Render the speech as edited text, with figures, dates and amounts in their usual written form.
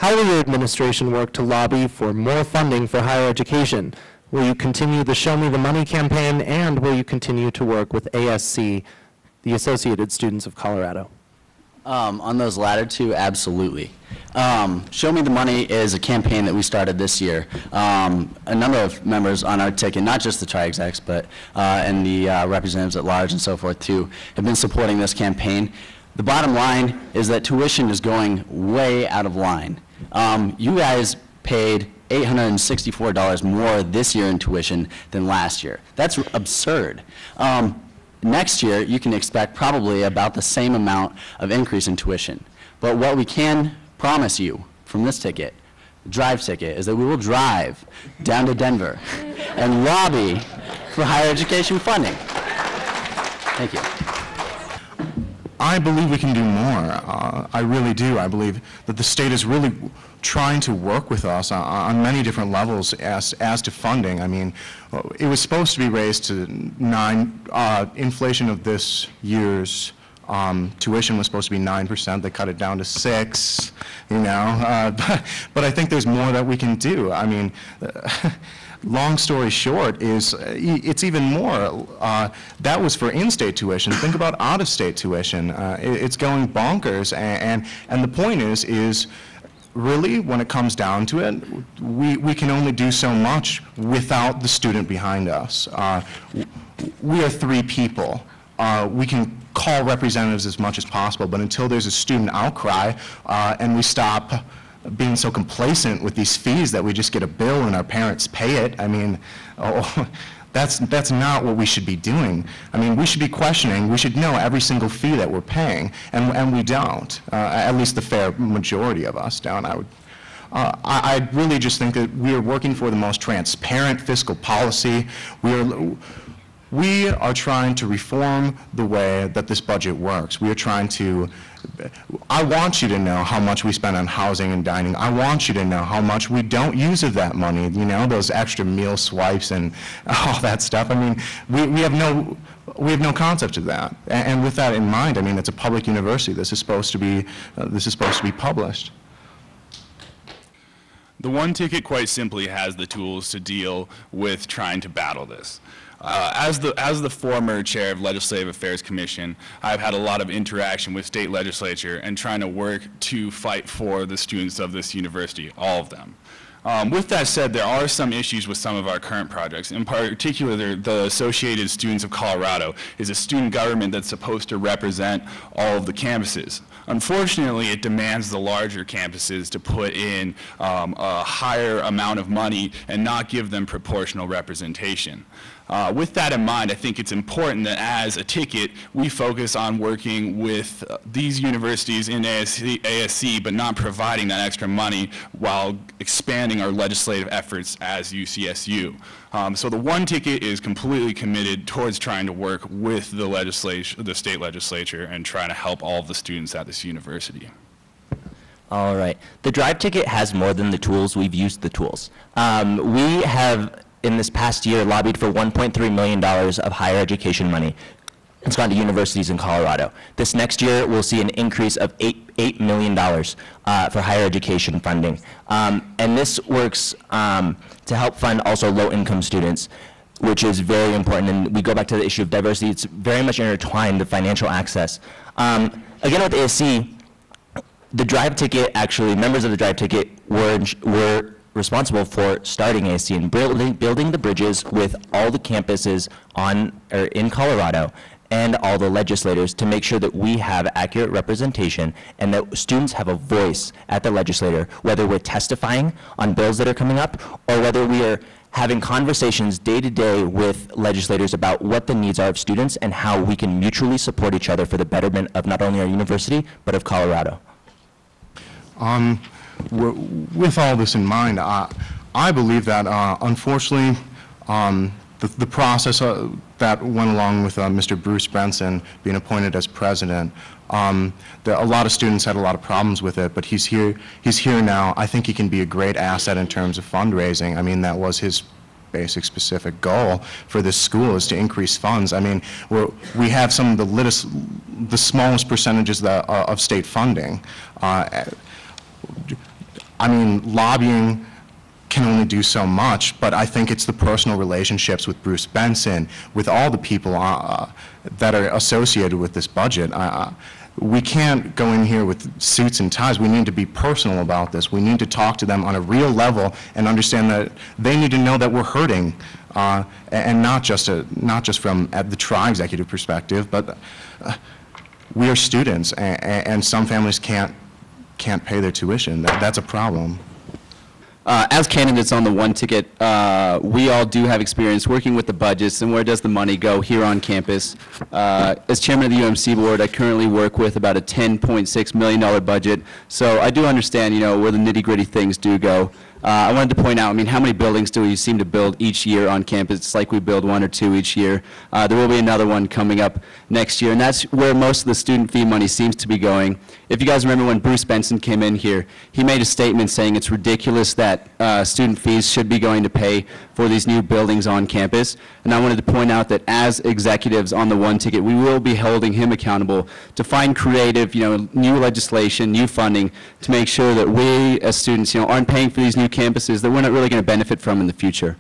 How will your administration work to lobby for more funding for higher education? Will you continue the Show Me the Money campaign, and will you continue to work with ASC, the Associated Students of Colorado? On those latter two, absolutely. Show Me the Money is a campaign that we started this year. A number of members on our ticket, not just the tri-execs, but and the representatives at large and so forth too, have been supporting this campaign. The bottom line is that tuition is going way out of line. You guys paid $864 more this year in tuition than last year. That's absurd. Next year, you can expect probably about the same amount of increase in tuition. But what we can promise you from this ticket, the drive ticket, is that we will drive down to Denver and lobby for higher education funding. Thank you. I believe we can do more. I really do. I believe that the state is really trying to work with us on many different levels as to funding. I mean, it was supposed to be raised to 9, inflation of this year's tuition was supposed to be 9%. They cut it down to 6, you know, but I think there's more that we can do. I mean, long story short is it's even more. That was for in-state tuition. Think about out-of-state tuition. It's going bonkers, and the point is really, when it comes down to it, we can only do so much without the student behind us. We are 3 people. We can call representatives as much as possible, but until there's a student outcry and we stop being so complacent with these fees that we just get a bill and our parents pay it, I mean, that's not what we should be doing. I mean, we should be questioning, we should know every single fee that we're paying, and we don't. At least the fair majority of us don't. I really just think that we are working for the most transparent fiscal policy. We are trying to reform the way that this budget works. We are trying to, I want you to know how much we spend on housing and dining. I want you to know how much we don't use of that money, you know, those extra meal swipes and all that stuff. I mean, we have no concept of that. And with that in mind, I mean, it's a public university. This is supposed to be published. The One Ticket quite simply has the tools to deal with trying to battle this. As the former chair of Legislative Affairs Commission, I've had a lot of interaction with state legislature and trying to work to fight for the students of this university, all of them. With that said, there are some issues with some of our current projects. In particular, the Associated Students of Colorado is a student government that's supposed to represent all of the campuses. Unfortunately, it demands the larger campuses to put in a higher amount of money and not give them proportional representation. With that in mind, I think it's important that as a ticket, we focus on working with these universities in ASC, but not providing that extra money while expanding our legislative efforts as UCSU. So the One Ticket is completely committed towards trying to work with the state legislature and trying to help all of the students at this university. All right. The Drive Ticket has more than the tools. We've used the tools. We have, in this past year, lobbied for $1.3 million of higher education money. It's gone to universities in Colorado. This next year, we'll see an increase of $8 million for higher education funding. And this works to help fund also low-income students, which is very important. And we go back to the issue of diversity. It's very much intertwined, the financial access. Again, with ASC, the Drive Ticket, actually, members of the Drive Ticket were responsible for starting ASC and building the bridges with all the campuses in Colorado and all the legislators to make sure that we have accurate representation and that students have a voice at the legislature, whether we're testifying on bills that are coming up or whether we are having conversations day to day with legislators about what the needs are of students and how we can mutually support each other for the betterment of not only our university, but of Colorado. With all this in mind, I believe that unfortunately the process that went along with Mr. Bruce Benson being appointed as president, a lot of students had a lot of problems with it, but he's here now. I think he can be a great asset in terms of fundraising. I mean, that was his basic specific goal for this school, is to increase funds. I mean, we have some of the smallest percentages of state funding. I mean, lobbying can only do so much, but I think it's the personal relationships with Bruce Benson, with all the people that are associated with this budget. We can't go in here with suits and ties. We need to be personal about this. We need to talk to them on a real level and understand that they need to know that we're hurting, and not just from the tri-executive perspective, but we are students, and some families can't pay their tuition. That's a problem. As candidates on the one ticket, we all do have experience working with the budgets and where does the money go here on campus. As chairman of the UMC board, I currently work with about a $10.6 million budget, so I do understand, where the nitty-gritty things do go. I wanted to point out, how many buildings do we seem to build each year on campus? It's like we build 1 or 2 each year. There will be another one coming up next year, and that's where most of the student fee money seems to be going. If you guys remember when Bruce Benson came in here, he made a statement saying it's ridiculous that student fees should be going to pay for these new buildings on campus. And I wanted to point out that as executives on the one ticket, we will be holding him accountable to find creative, new legislation, new funding to make sure that we as students, aren't paying for these new campuses that we're not really going to benefit from in the future.